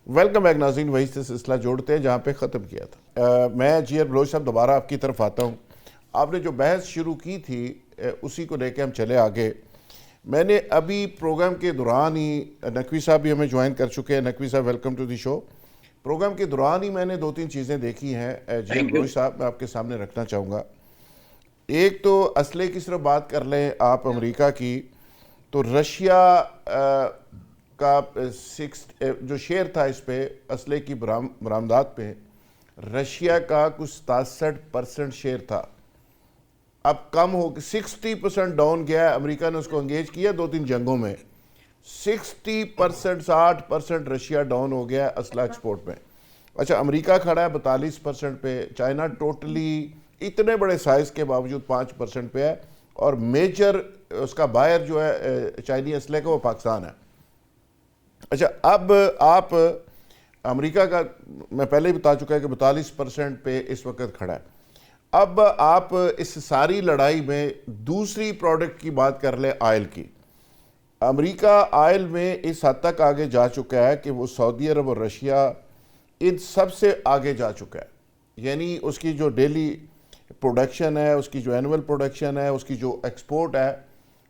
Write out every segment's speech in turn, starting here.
Welcome back ناظرین، وہی سے سلسلہ جوڑتے ہیں جہاں پہ ختم کیا تھا۔ میں جی آر بلوچ صاحب دوبارہ آپ کی طرف آتا ہوں۔ آپ نے جو بحث شروع کی تھی اسی کو لے کے ہم چلے آگے۔ میں نے ابھی پروگرام کے دوران ہی، نقوی صاحب بھی ہمیں جوائن کر چکے ہیں۔ Naqvi sahab welcome to the show. Programme کے دوران ہی میں نے 2-3 چیزیں دیکھی ہیں جی آر بلوچ صاحب، میں آپ کے سامنے رکھنا چاہوں گا۔ ایک تو اسلحے کی صرف بات کر لیں آپ امریکہ کی، تو رشیا کا جو شیئر تھا اس پہ اسلحے کی برآمدات پہ، رشیا کا کچھ 67% شیئر تھا، اب کم ہو کے 60% ڈاؤن گیا ہے۔ امریکہ نے اس کو انگیج کیا 2-3 جنگوں میں، 60% رشیا ڈاؤن ہو گیا ہے اسلحہ ایکسپورٹ میں۔ اچھا، امریکہ کھڑا ہے 42% پہ، چائنا ٹوٹلی اتنے بڑے سائز کے باوجود 5% پہ ہے، اور میجر اس کا بائر جو ہے چائنی اسلحے کا وہ پاکستان ہے۔ اچھا، اب آپ امریکہ کا میں پہلے ہی بتا چکا ہے کہ 42% پہ اس وقت کھڑا ہے۔ اب آپ اس ساری لڑائی میں دوسری پروڈکٹ کی بات کر لیں، آئل کی۔ امریکہ آئل میں اس حد تک آگے جا چکا ہے کہ وہ سعودی عرب اور رشیا ان سب سے آگے جا چکا ہے، یعنی اس کی جو ڈیلی پروڈکشن ہے، اس کی جو اینول پروڈکشن ہے، اس کی جو ایکسپورٹ ہے،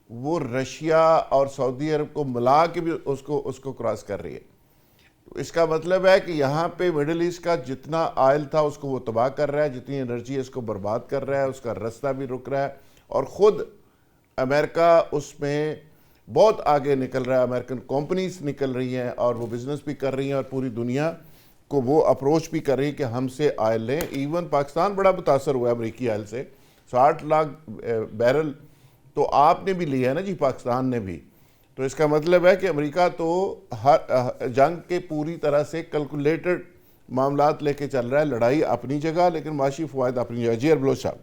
وہ رشیا اور سعودی عرب کو ملا کے بھی اس کو کراس کر رہی ہے۔ اس کا مطلب ہے کہ یہاں پہ مڈل ایسٹ کا جتنا آئل تھا اس کو وہ تباہ کر رہا ہے، جتنی انرجی اس کو برباد کر رہا ہے، اس کا رستہ بھی رک رہا ہے، اور خود امریکہ اس میں بہت آگے نکل رہا ہے۔ امریکن کمپنیز نکل رہی ہیں اور وہ بزنس بھی کر رہی ہیں، اور پوری دنیا کو وہ اپروچ بھی کر رہی ہے کہ ہم سے آئل لیں۔ ایون پاکستان بڑا متاثر ہوا ہے امریکی آئل سے، 60 لاکھ بیرل تو آپ نے بھی لیا ہے نا جی، پاکستان نے بھی۔ تو اس کا مطلب ہے کہ امریکہ تو ہر جنگ کے پوری طرح سے کیلکولیٹڈ معاملات لے کے چل رہا ہے، لڑائی اپنی جگہ لیکن معاشی فوائد اپنی جگہ۔ جی آر بلوچ صاحب۔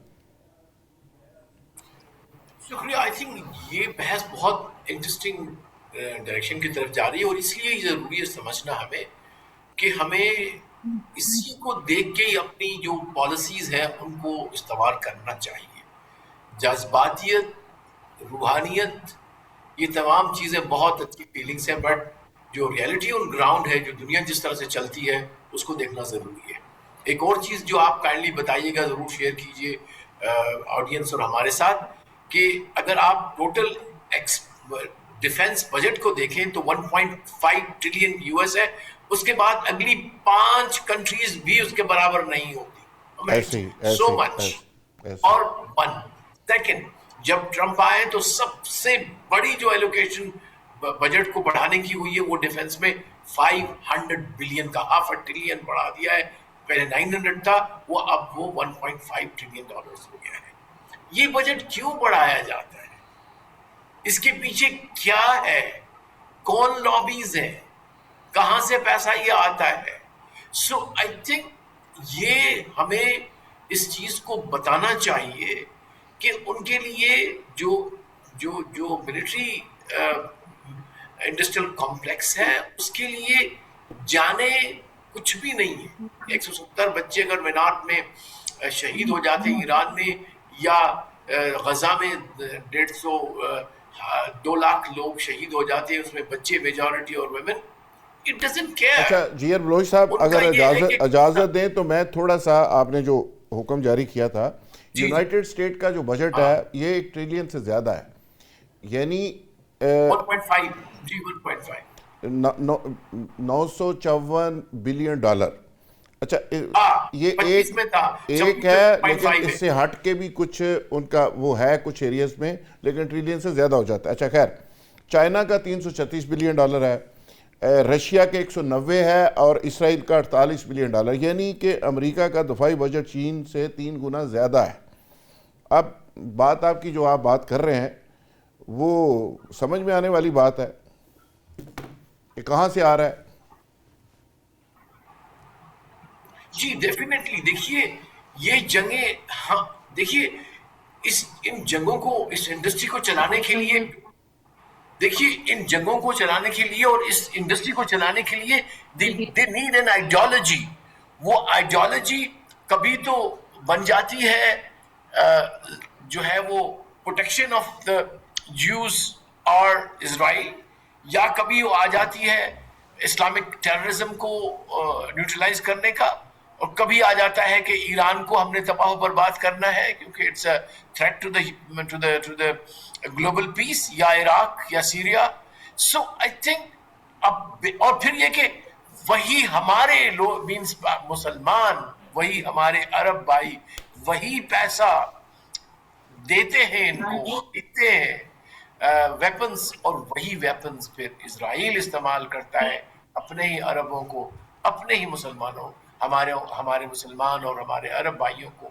شکریہ۔ آئی تھنک یہ بحث بہت انٹرسٹنگ ڈائریکشن کی طرف جا رہی ہے، اور اس لیے ضروری ہے سمجھنا ہمیں کہ ہمیں اسی کو دیکھ کے ہی اپنی جو پالیسیز ہیں ان کو استوار کرنا چاہیے۔ جذباتیت، روحانیت، یہ تمام چیزیں بہت اچھی فیلنگس ہیں، بٹ جو ریئلٹی آن گراؤنڈ ہے، جو دنیا جس طرح سے چلتی ہے، اس کو دیکھنا ضروری ہے۔ ایک اور چیز جو آپ کائنڈلی بتائیے گا، ضرور شیئر کیجئے آڈینس اور ہمارے ساتھ، کہ اگر آپ ٹوٹل ڈیفنس بجٹ کو دیکھیں تو 1.5 ٹریلین یو ایس ہے، اس کے بعد اگلی 5 کنٹریز بھی اس کے برابر نہیں ہوتی، سو مچ۔ اور سیکنڈ، جب ٹرمپ آئے تو سب سے بڑی جو ایلوکیشن بجٹ کو بڑھانے کی ہوئی ہے وہ ڈیفنس میں 500 بلین کا، ½ ٹریلین بڑھا دیا ہے۔ پہلے 900 تھا، وہ اب وہ 1.5 ٹریلین ڈالرز ہو گیا ہے۔ یہ بجٹ کیوں بڑھایا جاتا ہے؟ اس کے پیچھے کیا ہے؟ کون لابیز ہیں؟ کہاں سے پیسہ یہ آتا ہے؟ سو آئی تھنک یہ ہمیں اس چیز کو بتانا چاہیے کہ ان کے لیے جو ملٹری انڈسٹریل کمپلیکس ہے، اس کے لیے جانے کچھ بھی نہیں ہے۔ 170 بچے اگر مینار میں شہید ہو جاتے ہیں ایران میں، یا غزہ میں 2 لاکھ لوگ شہید ہو جاتے ہیں، اس میں بچے میجورٹی اور ویمن، اٹ ڈزنٹ کیئر۔ اچھا جی آر بلوچ صاحب، اگر اجازت دیں تو میں تھوڑا سا، آپ نے جو حکم جاری کیا تھا، یونائٹڈ اسٹیٹ کا جو بجٹ ہے یہ 1 ٹریلین سے زیادہ ہے، یعنی 1.5 جی 1.5 $954 بلین۔ اچھا، یہ 25 میں تھا، ایک ہے، لیکن اس سے ہٹ کے بھی کچھ ان کا وہ ہے کچھ ایریاز میں، لیکن ٹریلین سے زیادہ ہو جاتا ہے۔ اچھا خیر، چائنا کا $336 بلین ہے، رشیا کے 190 ہے، اور اسرائیل کا $48 بلین، یعنی کہ امریکہ کا دفاعی بجٹ چین سے 3 گنا زیادہ ہے۔ اب بات آپ کی جو آپ بات کر رہے ہیں وہ سمجھ میں آنے والی بات ہے کہ کہاں سے آ رہا ہے۔ جی ڈیفینیٹلی، دیکھیے یہ جنگیں، ہاں دیکھیے ان جنگوں کو، اس انڈسٹری کو چلانے کے لیے، دیکھیے ان جنگوں کو چلانے کے لیے اور اس انڈسٹری کو چلانے کے لیے they need an ideology۔ وہ آئیڈیالوجی کبھی تو بن جاتی ہے جو ہے وہ پروٹیکشن آف دا جیوز اور اسرائیل، یا کبھی وہ آ جاتی ہے اسلامک ٹیررزم کو نیوٹرلائز کرنے کا، اور کبھی آ جاتا ہے کہ ایران کو ہم نے تباہ و برباد کرنا ہے کیونکہ it's a threat to the global peace, یا عراق یا سیریا. سو آئی تھنک اب، اور پھر یہ کہ وہی ہمارے لوگ مینس مسلمان، وہی ہمارے عرب بھائی وہی پیسہ دیتے ہیں ان کو، خریدتے ہیں ویپنز، اور وہی ویپنز پھر اسرائیل استعمال کرتا ہے اپنے ہی عربوں کو، اپنے ہی مسلمانوں، ہمارے مسلمان اور ہمارے عرب بھائیوں کو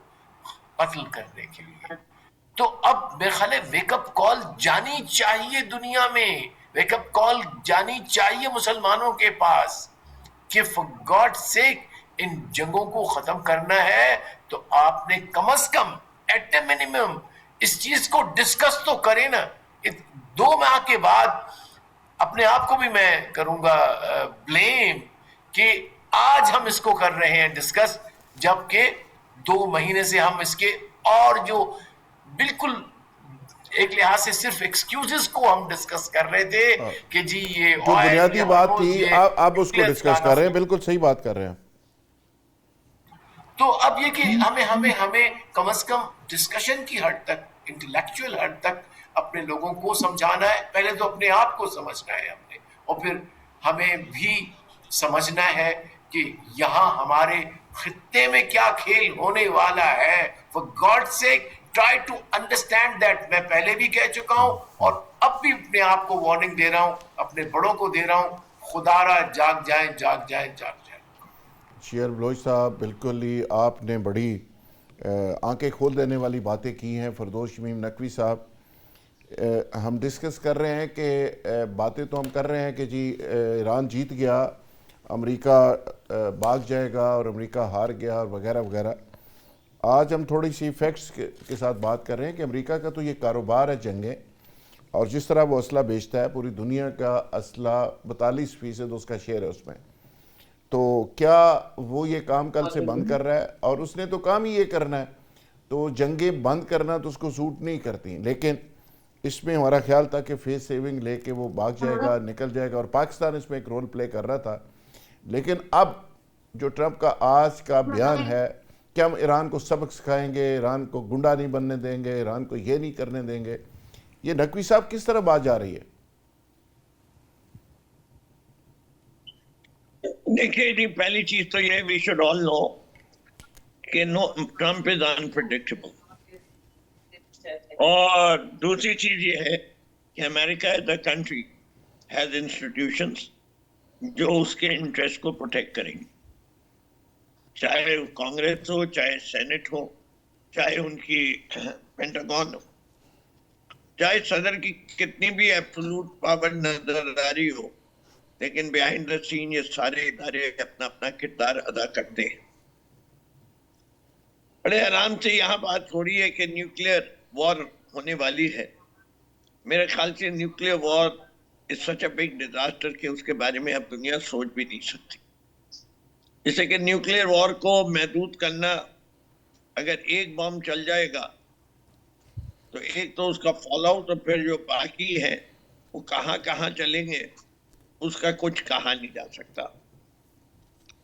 قتل کرنے کے لیے. تو اب میرے خیال ہے ویک اپ کال جانی چاہیے دنیا میں، ویک اپ کال جانی چاہیے مسلمانوں کے پاس کہ فار گاڈ سیک ان جنگوں کو ختم کرنا ہے تو آپ نے کم از کم ایٹ اے منیمم اس چیز کو ڈسکس تو کریں نا. 2 ماہ کے بعد اپنے آپ کو بھی میں کروں گا بلیم کہ آج ہم اس کو کر رہے ہیں ڈسکس، جبکہ 2 مہینے سے ہم اس کے اور جو بالکل ایک لحاظ سے صرف ایکسکیوزز کو ہم ڈسکس کر رہے تھے کہ جی یہ جو آئل، بنیادی یہ بات ہارموز، تھی یہ آپ اس کو نیوکلیئر ڈسکس کر رہے ہیں، بالکل صحیح بات کر رہے ہیں. تو اب یہ کہ ہمیں کم از کم ڈسکشن کی حد تک، انٹلیکچوئل حد تک اپنے لوگوں کو سمجھانا ہے. پہلے تو اپنے آپ کو سمجھنا ہے ہم نے، اور پھر ہمیں بھی سمجھنا ہے کہ یہاں ہمارے خطے میں کیا کھیل ہونے والا ہے. For God sake try to understand that. میں پہلے بھی کہہ چکا ہوں اور اب بھی اپنے آپ کو وارننگ دے رہا ہوں، اپنے بڑوں کو دے رہا ہوں، خدا را جاگ جائیں جاگ جائیں جاگ جائیں. شیعر بلوچ صاحب، بالکل ہی آپ نے بڑی آنکھیں کھول دینے والی باتیں کی ہیں. فردوس شمیم نقوی صاحب، ہم ڈسکس کر رہے ہیں کہ باتیں تو ہم کر رہے ہیں کہ جی ایران جیت گیا، امریکہ بھاگ جائے گا اور امریکہ ہار گیا اور وغیرہ وغیرہ. آج ہم تھوڑی سی فیکٹس کے ساتھ بات کر رہے ہیں کہ امریکہ کا تو یہ کاروبار ہے جنگیں، اور جس طرح وہ اسلحہ بیچتا ہے، پوری دنیا کا اسلحہ 42% اس کا شیئر ہے اس میں. تو کیا وہ یہ کام کل سے بند کر رہا ہے؟ اور اس نے تو کام ہی یہ کرنا ہے، تو جنگیں بند کرنا تو اس کو سوٹ نہیں کرتی. لیکن اس میں ہمارا خیال تھا کہ فیس سیونگ لے کے وہ بھاگ جائے گا، نکل جائے گا، اور پاکستان اس میں ایک رول پلے کر رہا تھا. لیکن اب جو ٹرمپ کا آج کا بیان ہے کہ ہم ایران کو سبق سکھائیں گے، ایران کو گنڈا نہیں بننے دیں گے، ایران کو یہ نہیں کرنے دیں گے، یہ نقوی صاحب کس طرح بات جا رہی ہے؟ دیکھیے جی، پہلی چیز تو یہ وی شوڈ آل نو کہ ٹرمپ از انپریڈکٹیبل. اور دوسری چیز یہ ہے کہ America as a country has institutions جو اس کے انٹرسٹ کو پروٹیکٹ کریں گے، چاہے کانگریس ہو، چاہے سینٹ ہو، چاہے ان کی پینٹاگون ہو، چاہے صدر کی کتنی بھی ایبسولوٹ پاور نظر آ رہی ہو، لیکن بیہائنڈ دا سین یہ سارے ادارے اپنا اپنا کردار ادا کرتے ہیں. بڑے آرام سے یہاں بات ہو رہی ہے کہ نیوکلیئر وار ہونے والی ہے. میرے خیال سے nuclear war is such a big disaster کہ اس کے بارے میں اب دنیا سوچ بھی نہیں سکتی. جیسے کہ نیوکلیئر وار کو محدود کرنا، اگر ایک بم چل جائے گا تو ایک تو اس کا فال آؤٹ، اور پھر جو باقی ہے وہ کہاں کہاں چلیں گے اس کا کچھ کہا نہیں جا سکتا.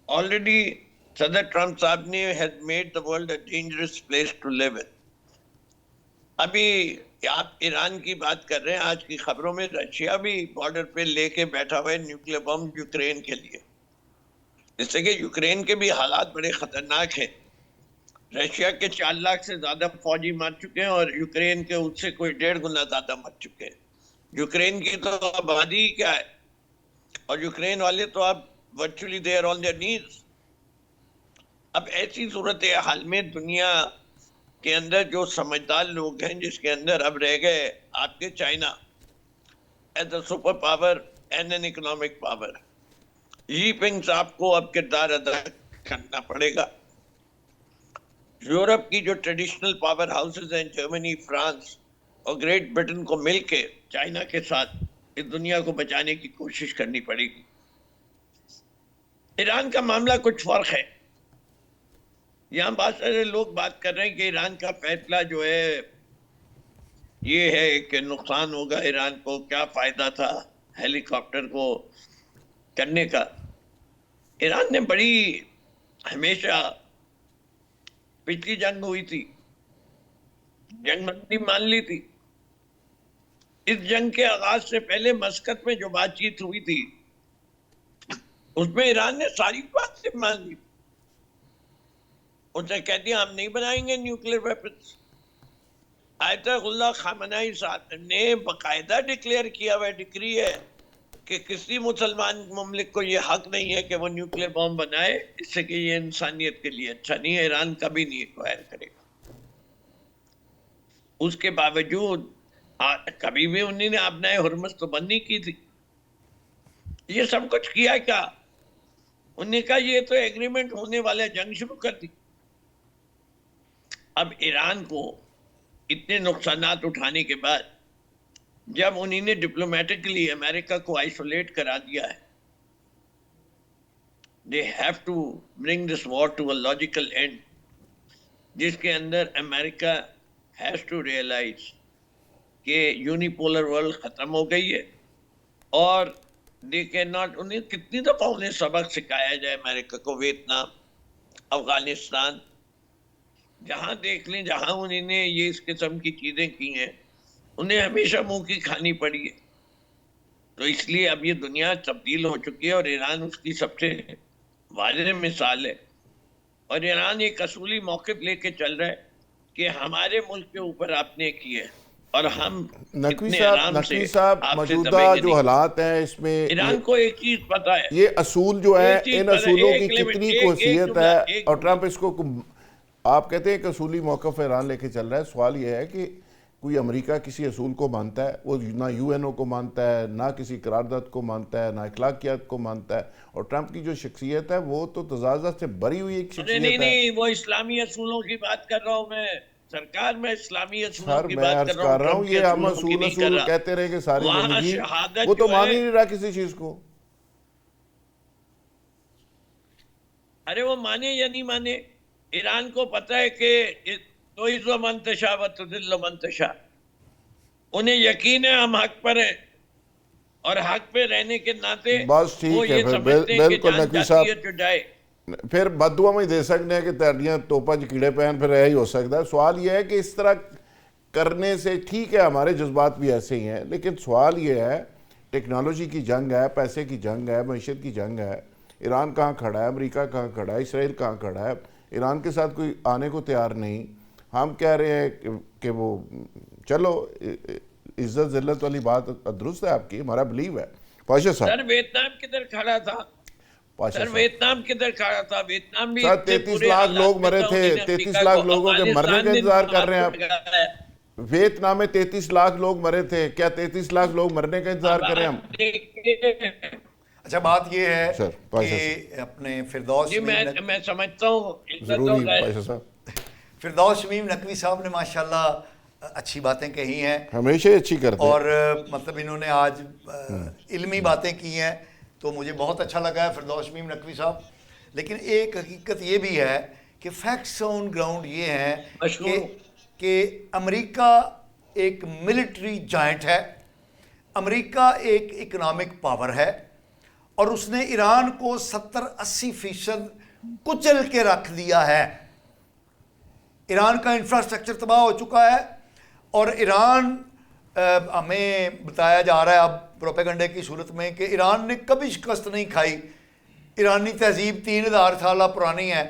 آلریڈی صدر ٹرمپ صاحب نے has made the world a dangerous place to live in. ابھی آپ ایران کی بات کر رہے ہیں، آج کی خبروں میں رشیا بھی بارڈر پہ لے کے بیٹھا ہوا ہے نیوکلیئر بم یوکرین کے لیے، جس سے کہ یوکرین کے بھی حالات بڑے خطرناک ہیں. رشیا کے 4 لاکھ سے زیادہ فوجی مر چکے ہیں اور یوکرین کے اس سے کوئی 1.5 گنا زیادہ مر چکے ہیں. یوکرین کی تو آبادی کیا ہے، اور یوکرین والے تو اب virtually they are on their knees. اب ایسی صورتحال میں دنیا کے اندر جو سمجھدار لوگ ہیں، جس کے اندر اب رہ گئے آپ کے China as a super power and an economic power, Jinping صاحب کو اب کردار ادا کرنا پڑے گا. یورپ کی جو ٹریڈیشنل پاور ہاؤسز ہیں، جرمنی، فرانس اور گریٹ برٹن کو مل کے چائنا کے ساتھ اس دنیا کو بچانے کی کوشش کرنی پڑے گی. ایران کا معاملہ کچھ فرق ہے. یہاں بہت سارے لوگ بات کر رہے ہیں کہ ایران کا فیصلہ جو ہے یہ ہے کہ نقصان ہوگا ایران کو، کیا فائدہ تھا ہیلی کاپٹر کو کرنے کا. ایران نے بڑی ہمیشہ پچھلی جنگ ہوئی تھی، جنگ بندی مان لی تھی. اس جنگ کے آغاز سے پہلے مسقط میں جو بات چیت ہوئی تھی اس میں ایران نے ساری باتیں مان لی. اس نے کہہ دیا ہم نہیں بنائیں گے نیوکلیر ویپنز. آیت اللہ خامنائی صاحب نے باقاعدہ ڈکلیئر کیا ہوا ڈگری ہے کہ کسی مسلمان مملک کو یہ حق نہیں ہے کہ وہ نیوکلیر بم بنائے، اس سے کہ یہ انسانیت کے لیے اچھا نہیں ہے. ایران کبھی نہیں ایکوائر کرے گا. اس کے باوجود کبھی بھی انہوں نے ابنائے حرمت تو بند نہیں کی تھی. یہ سب کچھ کیا کیا؟ انہوں نے کہا یہ تو ایگریمنٹ ہونے والے جنگ شروع کر دی. اب ایران کو اتنے نقصانات اٹھانے کے بعد جب انہوں نے ڈپلومیٹکلی امریکہ کو آئسولیٹ کرا دیا ہے، they have to bring this war to a logical end، جس کے اندر امریکہ has to realize کہ یونیپولر ورلڈ ختم ہو گئی ہے اور they cannot، انہیں کتنی دفعہ انہیں سبق سکھایا جائے امریکہ کو، ویتنام، افغانستان، جہاں دیکھ لیں جہاں انہوں نے یہ اس قسم کی چیزیں کی ہیں انہیں ہمیشہ منہ کی کھانی پڑی ہے. تو اس لیے اب یہ دنیا تبدیل ہو چکی ہے اور ایران اس کی سب سے واضح مثال ہے. اور ایران ایک اصولی موقف لے کے چل رہا ہے کہ ہمارے ملک کے اوپر آپ نے کیے اور ہم نقوی صاحب موجودہ جو حالات ہیں اس میں ایران کو ایک چیز پتا ہے، یہ اصول جو ہے ان اصولوں کی کتنی حیثیت ہے، اور ٹرمپ اس کو آپ کہتے ہیں کہ اصولی موقف ایران لے کے چل رہا ہے. سوال یہ ہے کہ کوئی امریکہ کسی اصول کو مانتا ہے؟ وہ نہ یو این او کو مانتا ہے، نہ کسی قرارداد کو مانتا ہے، نہ اخلاقیات کو مانتا ہے. اور ٹرمپ کی جو شخصیت ہے وہ تو تضادات سے بری ہوئی ایک شخصیت ہے. نہیں وہ اسلامی اصولوں کی بات کر رہا ہوں میں سرکار، میں اسلامی اصولوں کی میں بات عرض کر رہا ہوں. یہ ہم اصول کہتے رہے کہ ساری زندگی، وہ تو مان ہی نہیں رہا کسی چیز کو. ارے وہ مانے یا نہیں مانے، ایران کو پتا ہے کہ تعز من تشاء وتذل من تشاء. انہیں یقین ہے ہم حق پر ہیں اور حق پہ رہنے کے ناطے بس ٹھیک ہے. بالکل نقوی صاحب پھر بددعا میں دے سکتے ہیں کہ تیرڈیاں توپا کیڑے پہن، پھر یہی ہو سکتا ہے. سوال یہ ہے کہ اس طرح کرنے سے ٹھیک ہے ہمارے جذبات بھی ایسے ہی ہیں، لیکن سوال یہ ہے ٹیکنالوجی کی جنگ ہے، پیسے کی جنگ ہے، معیشت کی جنگ ہے. ایران کہاں کھڑا ہے، امریکہ کہاں کھڑا ہے، اسرائیل کہاں کھڑا ہے؟ ایران کے ساتھ کوئی آنے کو تیار نہیں. ہم کہہ رہے ہیں کہ وہ چلو عزت ذلت والی بات درست ہے آپ کی، ہمارا بلیو ہے. پاشا صاحب سر ویتنام کدھر کھڑا تھا؟ سر ویتنام کدھر کھڑا تھا؟ ویتنام بھی 33 لاکھ لوگ مرے تھے، 33 لاکھ لوگوں کے مرنے کا انتظار کر رہے ہیں آپ. ویتنام میں 33 لاکھ لوگ مرے تھے، کیا 33 لاکھ لوگ مرنے کا انتظار کر رہے ہیں ہم؟ اچھا بات یہ ہے کہ اپنے فردوس میں سمجھتا ہوں ضروری پاشا صاحب فردوس شمیم نقوی صاحب نے ماشاءاللہ اچھی باتیں کہی ہیں، ہمیشہ اچھی کرتے ہیں، اور مطلب انہوں نے آج علمی باتیں کی ہیں تو مجھے بہت اچھا لگا ہے فردوس شمیم نقوی صاحب. لیکن ایک حقیقت یہ بھی ہے کہ فیکٹس آن گراؤنڈ یہ ہیں کہ امریکہ ایک ملٹری جائنٹ ہے، امریکہ ایک اکنامک پاور ہے، اور اس نے ایران کو 70-80% کچل کے رکھ دیا ہے. ایران کا انفراسٹرکچر تباہ ہو چکا ہے، اور ایران ہمیں بتایا جا رہا ہے اب پروپیگنڈے کی صورت میں کہ ایران نے کبھی شکست نہیں کھائی. ایرانی تہذیب 3000 سالہ پرانی ہے.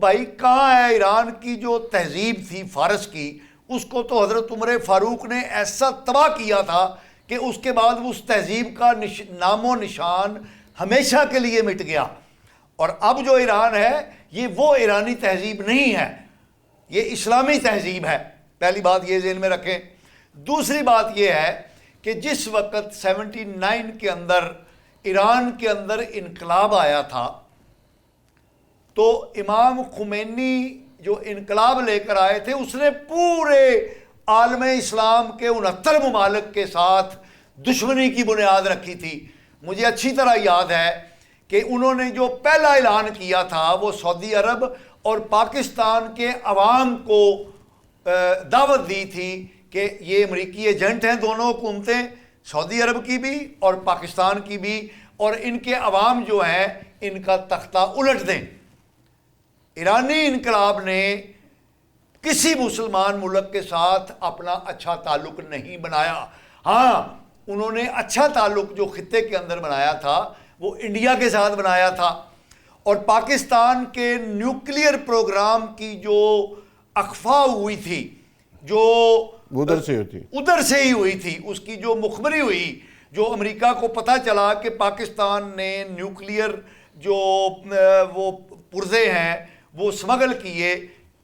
بھائی کہاں ہے ایران کی جو تہذیب تھی فارس کی؟ اس کو تو حضرت عمر فاروق نے ایسا تباہ کیا تھا کہ اس کے بعد اس تہذیب کا نام و نشان ہمیشہ کے لیے مٹ گیا. اور اب جو ایران ہے یہ وہ ایرانی تہذیب نہیں ہے، یہ اسلامی تہذیب ہے. پہلی بات یہ ذہن میں رکھیں. دوسری بات یہ ہے کہ جس وقت 79 کے اندر ایران کے اندر انقلاب آیا تھا تو امام خمینی جو انقلاب لے کر آئے تھے اس نے پورے عالم اسلام کے 69 ممالک کے ساتھ دشمنی کی بنیاد رکھی تھی. مجھے اچھی طرح یاد ہے کہ انہوں نے جو پہلا اعلان کیا تھا وہ سعودی عرب اور پاکستان کے عوام کو دعوت دی تھی کہ یہ امریکی ایجنٹ ہیں دونوں حکومتیں، سعودی عرب کی بھی اور پاکستان کی بھی، اور ان کے عوام جو ہیں ان کا تختہ الٹ دیں۔ ایرانی انقلاب نے کسی مسلمان ملک کے ساتھ اپنا اچھا تعلق نہیں بنایا۔ ہاں انہوں نے اچھا تعلق جو خطے کے اندر بنایا تھا وہ انڈیا کے ساتھ بنایا تھا، اور پاکستان کے نیوکلیئر پروگرام کی جو اخفا ہوئی تھی، جو ادھر سے ہی ہوئی تھی، اس کی جو مخبری ہوئی، جو امریکہ کو پتہ چلا کہ پاکستان نے نیوکلیئر جو وہ پرزے ہیں وہ سمگل کیے،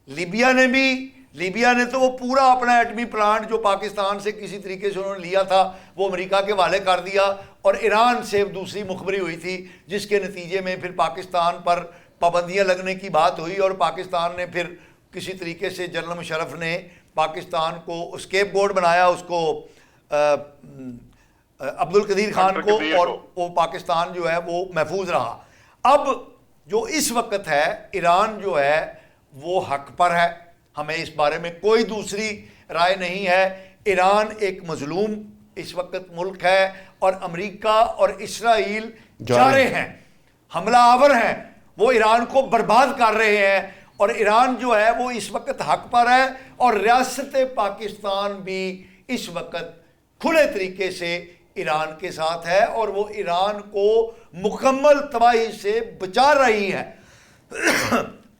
لیبیا نے تو وہ پورا اپنا ایٹمی پلانٹ جو پاکستان سے کسی طریقے سے انہوں نے لیا تھا وہ امریکہ کے حوالے کر دیا، اور ایران سے دوسری مخبری ہوئی تھی جس کے نتیجے میں پھر پاکستان پر پابندیاں لگنے کی بات ہوئی، اور پاکستان نے پھر کسی طریقے سے جنرل مشرف نے پاکستان کو اسکیپ گوڈ بنایا، اس کو عبد القدیر خان کو، اور وہ پاکستان جو ہے وہ محفوظ رہا۔ اب جو اس وقت ہے ایران جو ہے وہ حق پر ہے، ہمیں اس بارے میں کوئی دوسری رائے نہیں ہے۔ ایران ایک مظلوم اس وقت ملک ہے، اور امریکہ اور اسرائیل جارے ہیں، حملہ آور ہیں، وہ ایران کو برباد کر رہے ہیں، اور ایران جو ہے وہ اس وقت حق پر ہے، اور ریاست پاکستان بھی اس وقت کھلے طریقے سے ایران کے ساتھ ہے، اور وہ ایران کو مکمل تباہی سے بچا رہی ہے۔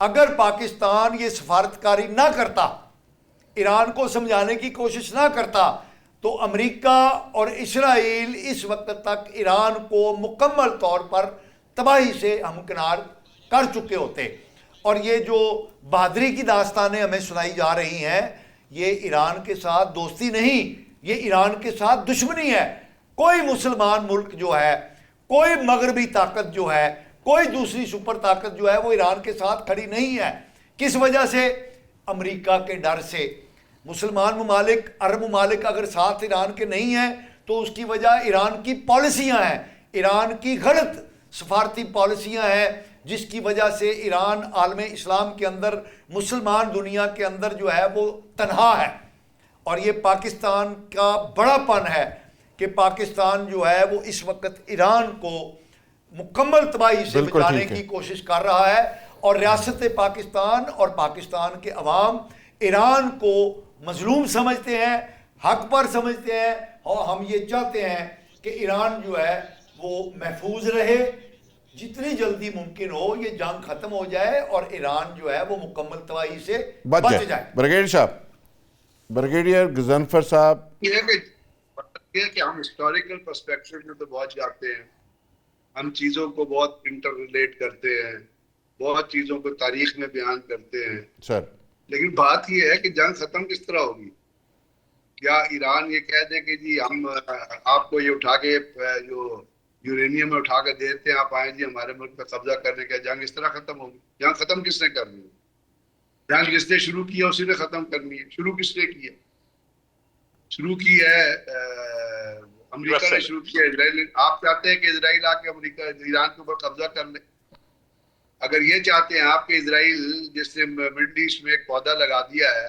اگر پاکستان یہ سفارتکاری نہ کرتا، ایران کو سمجھانے کی کوشش نہ کرتا، تو امریکہ اور اسرائیل اس وقت تک ایران کو مکمل طور پر تباہی سے ہمکنار کر چکے ہوتے۔ اور یہ جو بہادری کی داستانیں ہمیں سنائی جا رہی ہیں، یہ ایران کے ساتھ دوستی نہیں، یہ ایران کے ساتھ دشمنی ہے۔ کوئی مسلمان ملک جو ہے، کوئی مغربی طاقت جو ہے، کوئی دوسری سپر طاقت جو ہے وہ ایران کے ساتھ کھڑی نہیں ہے۔ کس وجہ سے؟ امریکہ کے ڈر سے۔ مسلمان ممالک، عرب ممالک اگر ساتھ ایران کے نہیں ہیں تو اس کی وجہ ایران کی پالیسیاں ہیں، ایران کی غلط سفارتی پالیسیاں ہیں، جس کی وجہ سے ایران عالم اسلام کے اندر، مسلمان دنیا کے اندر جو ہے وہ تنہا ہے۔ اور یہ پاکستان کا بڑا پن ہے کہ پاکستان جو ہے وہ اس وقت ایران کو مکمل تباہی سے بچانے کی کوشش کر رہا ہے، اور ریاست پاکستان اور پاکستان کے عوام ایران کو مظلوم سمجھتے ہیں، حق پر سمجھتے ہیں، اور ہم یہ چاہتے ہیں کہ ایران جو ہے وہ محفوظ رہے، جتنی جلدی ممکن ہو یہ جنگ ختم ہو جائے اور ایران جو ہے وہ مکمل تباہی سے بچ جائے۔ بریگیڈیئر صاحب، بریگیڈیئر غضنفر صاحب، یہ ہے کہ ہم ہسٹوریکل پرسپیکٹو میں تو بہت جاتے ہیں، ہم چیزوں کو بہت انٹر ریلیٹ کرتے ہیں، بہت چیزوں کو تاریخ میں بیان کرتے ہیں سر، لیکن بات یہ ہے کہ جنگ ختم کس طرح ہوگی؟ کیا ایران یہ کہہ دے کہ جی ہم آپ کو یہ اٹھا کے جو یورینیم میں اٹھا کے دیتے ہیں، آپ آئیں جی ہمارے ملک پہ قبضہ کرنے کا، جنگ اس طرح ختم ہوگی؟ جنگ ختم کس نے کرنی ہے؟ جنگ جس نے شروع کیا اسی نے ختم کرنی ہے۔ شروع کس نے کی ہے؟ شروع کی ہے امریکہ نے شروع کیا، اسرائیل۔ آپ چاہتے ہیں کہ اسرائیل آ کے امریکہ ایران کے اوپر قبضہ کر لے؟ اگر یہ چاہتے ہیں آپ کہ اسرائیل، جس نے مڈل ایسٹ میں ایک پودا لگا دیا ہے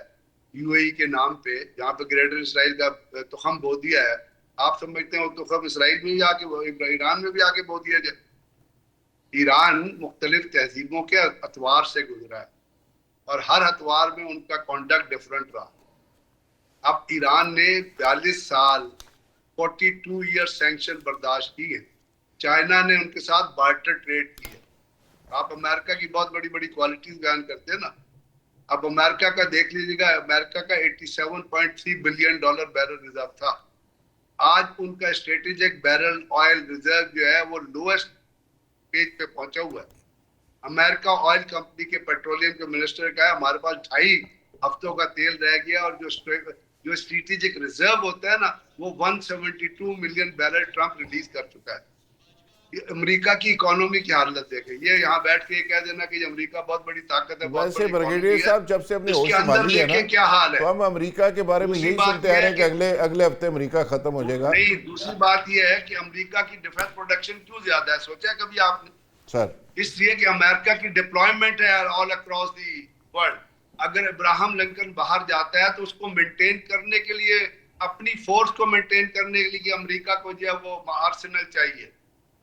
یو اے ای کے نام پہ، جہاں پہ گریٹر اسرائیل کا تخم بو دیا ہے، آپ سمجھتے ہیں وہ تخم اسرائیل میں بھی آ کے، ایران میں بھی آ کے بو دیا جائے؟ ایران مختلف تہذیبوں کے اتوار سے گزرا ہے، اور ہر اتوار میں ان کا کانڈکٹ ڈفرنٹ رہا۔ اب ایران نے 42 سال 42 ایئر سینکشن برداشت کی ہے، چائنا نے ان کے ساتھ بارٹر ٹریڈ کی ہے۔ آپ امریکہ کی بہت بڑی بڑی کوالٹیز بیان کرتے ہیں نا، اب امریکہ کا دیکھ لیجیے گا، امریکہ کا 87.3 بلین ڈالر بیرل ریزرو تھا، آج ان کا اسٹریٹجک بیرل آئل ریزرو جو ہے وہ لوئسٹ پیج پہ پہنچا ہوا ہے۔ امریکہ آئل کمپنی کے پیٹرولیم کے منسٹر کا ہے ہمارے پاس 2.5 ہفتوں کا تیل رہ گیا، اور جو اسٹریٹجک ریزرو ہوتا ہے نا وہ 172 ملین بیرل ٹرمپ ریلیز کر چکا ہے۔ امریکہ کی اکانومی کی حالت دیکھیں، یہ یہاں بیٹھ کے یہ کہہ دینا کہ امریکہ بہت بڑی طاقت ہے، بہت بڑی بریگیڈیئر صاحب جب سے اپنے ہوش سنبھالی ہے نا کیا حال ہے، تو ہم امریکہ کے بارے میں یہی سنتے آ رہے ہیں کہ اگلے ہفتے امریکہ ختم ہو جائے گا۔ نہیں، دوسری بات یہ ہے کہ امریکہ کی ڈیفنس پروڈکشن کیوں زیادہ ہے، سوچا کبھی آپ نے؟ سر، اس لیے کہ امریکہ کی ڈپلائمنٹ ہے آل اکراس دی ورلڈ۔ اگر ابراہم لنکن باہر جاتا ہے تو اس کو مینٹین کرنے کے لیے، اپنی فورس کو مینٹین کرنے کے لیے امریکہ کو جو ہے وہ آرسنل چاہیے۔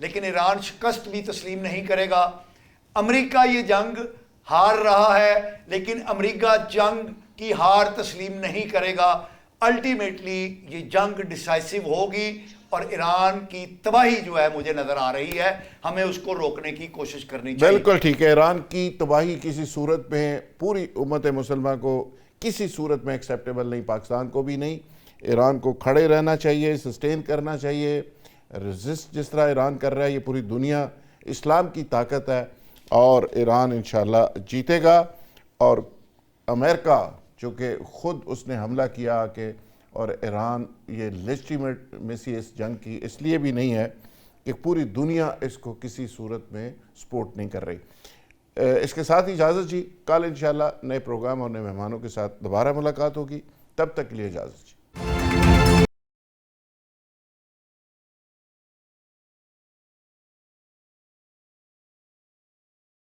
لیکن ایران شکست بھی تسلیم نہیں کرے گا. امریکہ یہ جنگ ہار رہا ہے لیکن امریکہ جنگ کی ہار تسلیم نہیں کرے گا. الٹیمیٹلی یہ جنگ ڈیسائسو ہوگی اور ایران کی تباہی جو ہے مجھے نظر آ رہی ہے, ہمیں اس کو روکنے کی کوشش کرنی چاہیے. بالکل ٹھیک ہے. ایران کی تباہی کسی صورت میں پوری امت مسلمہ کو کسی صورت میں ایکسیپٹیبل نہیں, پاکستان کو بھی نہیں. ایران کو کھڑے رہنا چاہیے, سسٹین کرنا چاہیے. ریزسٹ جس طرح ایران کر رہا ہے, یہ پوری دنیا اسلام کی طاقت ہے اور ایران انشاءاللہ جیتے گا. اور امریکہ جو کہ خود اس نے حملہ کیا کہ اور ایران یہ لیجٹیمیسی اس جنگ کی اس لیے بھی نہیں ہے کہ پوری دنیا اس کو کسی صورت میں سپورٹ نہیں کر رہی. اس کے ساتھ اجازت جی, کل انشاءاللہ نئے پروگرام اور نئے مہمانوں کے ساتھ دوبارہ ملاقات ہوگی. تب تک کے لیے اجازت جی.